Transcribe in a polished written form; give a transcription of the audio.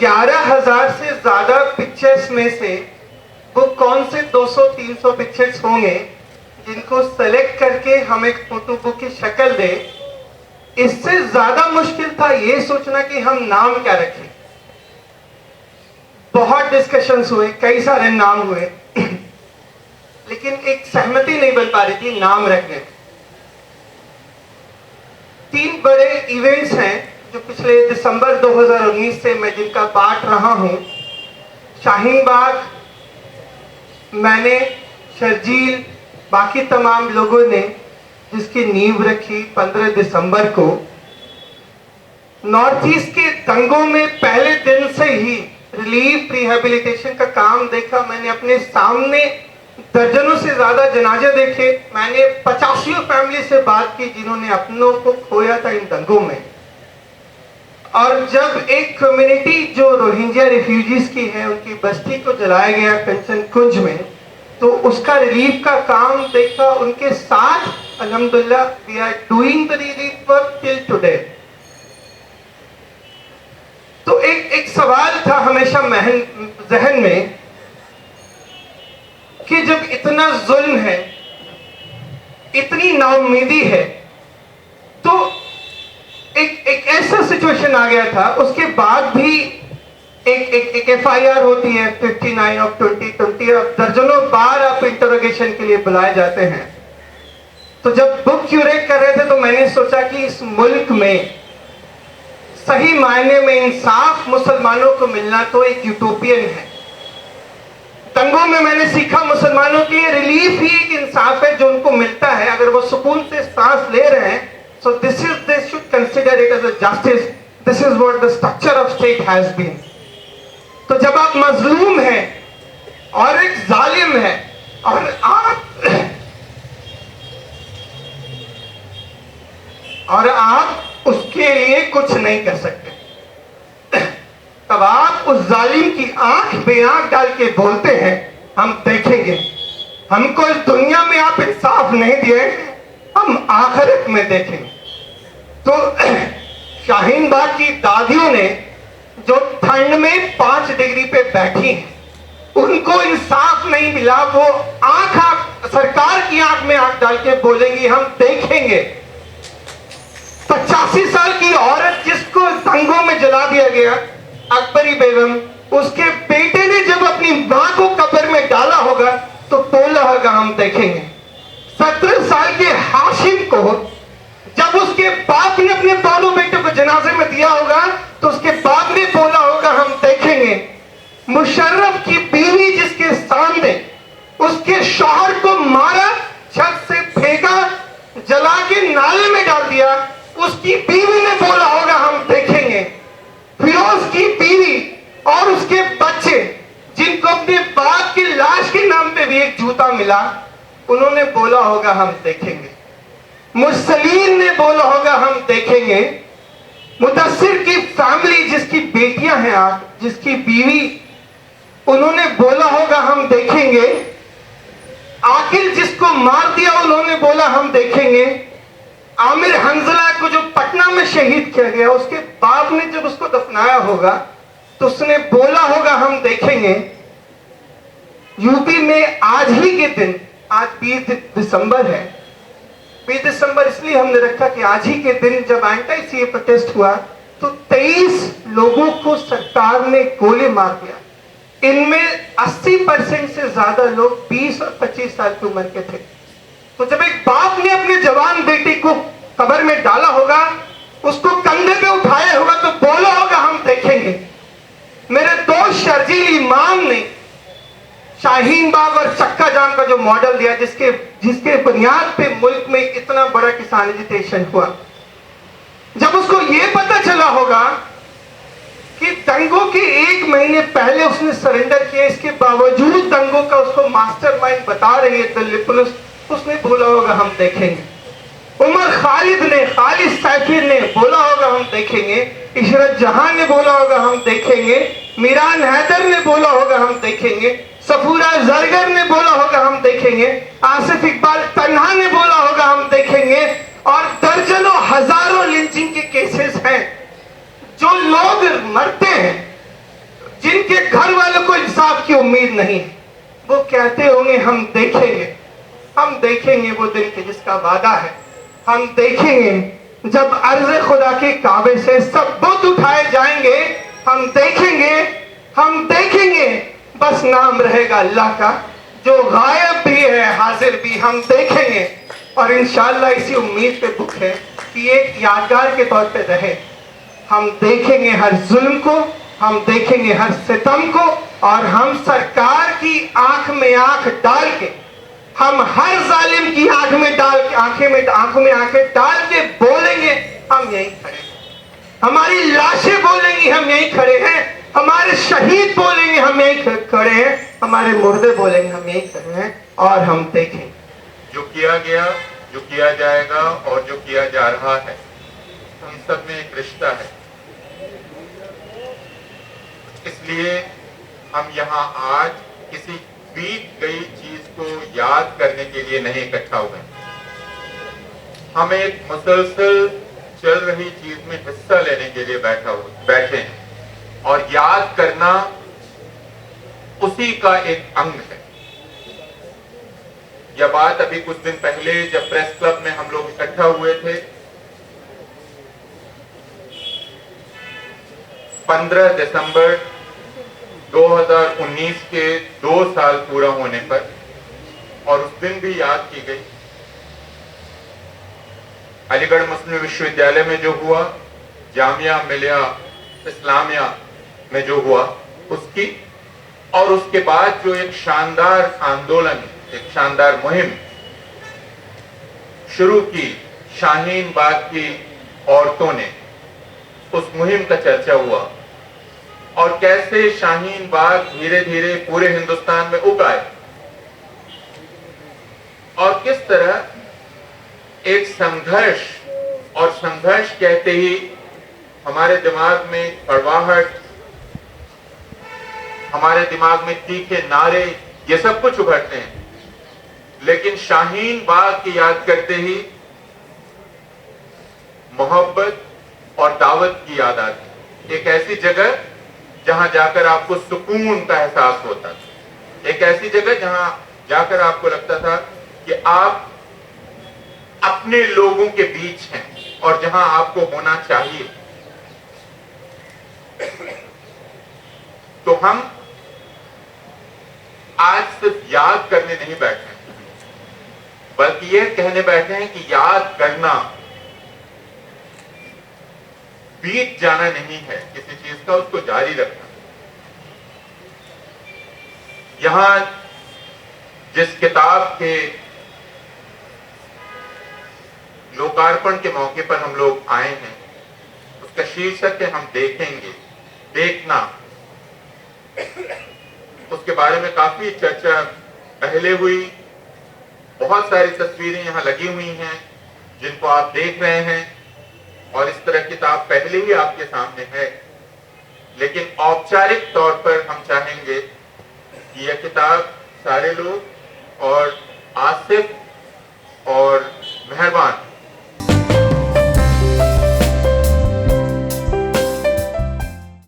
11,000 से ज्यादा पिक्चर्स में से वो कौन से 200-300 पिक्चर्स होंगे जिनको सेलेक्ट करके हम एक फोटो बुक की शक्ल दे। इससे ज्यादा मुश्किल था ये सोचना कि हम नाम क्या रखें। बहुत डिस्कशंस हुए, कई सारे नाम हुए, लेकिन एक सहमति नहीं बन पा रही थी नाम रखने। 3 बड़े इवेंट्स हैं जो पिछले दिसंबर 2019 से मैं जिनका पार्ट रहा हूं। शाहीन बाग, मैंने, शर्जील, बाकी तमाम लोगों ने जिसकी नींव रखी 15 दिसंबर को। नॉर्थ ईस्ट के दंगों में पहले दिन से ही रिलीफ रिहेबिलिटेशन का काम देखा। मैंने अपने सामने दर्जनों से ज्यादा जनाजे देखे। मैंने 85 फैमिली से बात की जिन्होंने अपनों को खोया था इन दंगों में। और जब एक कम्युनिटी जो रोहिंग्या रिफ्यूजीज की है, उनकी बस्ती को जलाया गया कंचन कुंज में, तो उसका रिलीफ का काम देखा उनके साथ। अल्हम्दुलिल्लाह we are doing the relief work till today. तो एक सवाल था हमेशा जहन में कि जब इतना जुल्म है, इतनी नाउम्मीदी है, तो एक ऐसा सिचुएशन आ गया था। उसके बाद भी एक FIR होती है 59 ऑफ 2020 और दर्जनों बार आप इंटरोगेशन के लिए बुलाए जाते हैं। तो जब बुक क्यूरेट कर रहे थे तो मैंने सोचा कि इस मुल्क में सही मायने में इंसाफ मुसलमानों को मिलना तो एक यूटोपियन है। दंगों में मैंने सीखा मुसलमानों के लिए रिलीफ ही एक इंसाफ है जो उनको मिलता है अगर वो सुकून से सांस ले रहे हैं। So this should consider it as a justice. This is what the structure of state has been. तो जब आप मजलूम हैं और एक जालिम है और आप उसके लिए कुछ नहीं कर सकते, तब आप उस जालिम की आंख में आंख डाल के बोलते हैं हम देखेंगे, हमको इस दुनिया में आप इंसाफ नहीं दिए, हम आखिरत में देखेंगे। तो शाहीन बाग की दादियों ने जो ठंड में 5 डिग्री पे बैठी हैं, उनको इंसाफ नहीं मिला, वो सरकार की आंख में आंख डाल के बोलेंगी हम देखेंगे। 85 साल की औरत जिसको दंगों में जला दिया गया, अकबरी बेगम, उसके बेटे ने जब अपनी मां को कब्र में डाला होगा तो बोला होगा हम देखेंगे। 17 साल के हाशिम को जब उसके बाप ने अपने दोनों बेटों को जनाजे में दिया होगा तो उसके बाप ने बोला होगा हम देखेंगे। मुशर्रफ की बीवी जिसके सामने उसके शौहर को मारा, छत से फेंका, जला के नाले में डाल दिया, उसकी बीवी ने बोला होगा हम देखेंगे। फिरोज की बीवी और उसके बच्चे जिनको अपने बाप की लाश के नाम पे भी एक जूता मिला, उन्होंने बोला होगा हम देखेंगे। मुर्सलीन ने बोला होगा हम देखेंगे। मुदस्सिर की फैमिली जिसकी बेटियां हैं आज, जिसकी बीवी, उन्होंने बोला होगा हम देखेंगे। आकिल जिसको मार दिया उन्होंने बोला हम देखेंगे। आमिर हंजला को जो पटना में शहीद किया गया, उसके बाप ने जब उसको दफनाया होगा तो उसने बोला होगा हम देखेंगे। यूपी में आज ही के दिन, आज 20 दिसंबर है, 20 दिसंबर इसलिए हमने रखा कि आज ही के दिन जब एंटी सीए प्रोटेस्ट हुआ तो 23 लोगों को सरकार ने गोली मार दिया। इनमें 80% से ज्यादा लोग 20 और 25 साल की उम्र के थे। तो जब एक बाप ने अपने जवान बेटी को कब्र में डाला होगा, उसको कंधे पे उठाया होगा तो बोला होगा हम देखेंगे। मेरे दोस्त शर्जील इमाम ने शाहीन बाग और चक्का जाम का जो मॉडल दिया, जिसके बुनियाद पे मुल्क में इतना बड़ा किसान एजिटेशन हुआ, जब उसको यह पता चला होगा कि दंगों के 1 महीने पहले उसने सरेंडर किया, इसके बावजूद दंगों का उसको मास्टरमाइंड बता रही है दिल्ली पुलिस, उसने बोला होगा हम देखेंगे। उमर खालिद ने, खालिद सैफिर ने बोला होगा हम देखेंगे। इशरत जहां ने बोला होगा हम देखेंगे। मीरान हैदर ने बोला होगा हम देखेंगे। सफूरा जरगर ने बोला होगा हम देखेंगे। आसिफ इकबाल तन्हा ने बोला होगा हम देखेंगे। और दर्जनों हजारों लिंचिंग के केसेस हैं। जो लोग मरते हैं जिनके घर वालों को इंसाफ की उम्मीद नहीं है, वो कहते होंगे हम देखेंगे वो दिन के जिसका वादा है। हम देखेंगे जब अर्ज़ खुदा के काबे से सब बुत उठाए जाएंगे। हम देखेंगे बस नाम रहेगा अल्लाह का, जो गायब भी है हाजिर भी। हम देखेंगे और इंशाअल्लाह इसी उम्मीद पे भूख है कि एक यादगार के तौर पे रहे। हम देखेंगे हर जुल्म को, हम देखेंगे हर सितम को, और हम सरकार की आंख में आंख डाल के, हम हर जालिम की आंखों में आंखें डाल के बोलेंगे हम यहीं खड़े हैं। हमारी लाशें बोलेंगी हम यहीं खड़े हैं, हमारे शहीद बोलेंगे हम यहीं खड़े हैं, हमारे मुर्दे बोलेंगे हम यहीं खड़े हैं। और हम देखेंगे जो किया गया, जो किया जाएगा और जो किया जा रहा है, इन सब में एक रिश्ता है। इसलिए हम यहाँ आज किसी बीत गई चीज को याद करने के लिए नहीं इकट्ठा हुए। हम एक मुसलसल चल रही चीज में हिस्सा लेने के लिए बैठे हैं, और याद करना उसी का एक अंग है। यह बात अभी कुछ दिन पहले जब प्रेस क्लब में हम लोग इकट्ठा हुए थे, 15 दिसंबर 2019 के 2 साल पूरा होने पर, और उस दिन भी याद की गई अलीगढ़ मुस्लिम विश्वविद्यालय में जो हुआ, जामिया मिलिया इस्लामिया में जो हुआ उसकी, और उसके बाद जो एक शानदार आंदोलन, एक शानदार मुहिम शुरू की शाहीन बाग की औरतों ने, उस मुहिम का चर्चा हुआ, और कैसे शाहीन बाग धीरे धीरे पूरे हिंदुस्तान में उग आए, और किस तरह एक संघर्ष, और संघर्ष कहते ही हमारे दिमाग में कड़वाहट, हमारे दिमाग में तीखे नारे, ये सब कुछ उभरते हैं। लेकिन शाहीन बाग की याद करते ही मोहब्बत और दावत की याद आती। एक ऐसी जगह जहां जाकर आपको सुकून का एहसास होता था, एक ऐसी जगह जहां जाकर आपको लगता था कि आप अपने लोगों के बीच हैं और जहां आपको होना चाहिए। तो हम आज सिर्फ याद करने नहीं बैठे, बल्कि यह कहने बैठे हैं कि याद करना बीत जाना नहीं है किसी चीज का, उसको जारी रखना। यहां जिस किताब के लोकार्पण के मौके पर हम लोग आए हैं, उसका शीर्षक है हम देखेंगे, देखना। उसके बारे में काफी चर्चा पहले हुई, बहुत सारी तस्वीरें यहां लगी हुई हैं जिनको आप देख रहे हैं, और इस तरह किताब पहले ही आपके सामने है। लेकिन औपचारिक तौर पर हम चाहेंगे कि यह किताब सारे लोग, और आसिफ और मेहरबान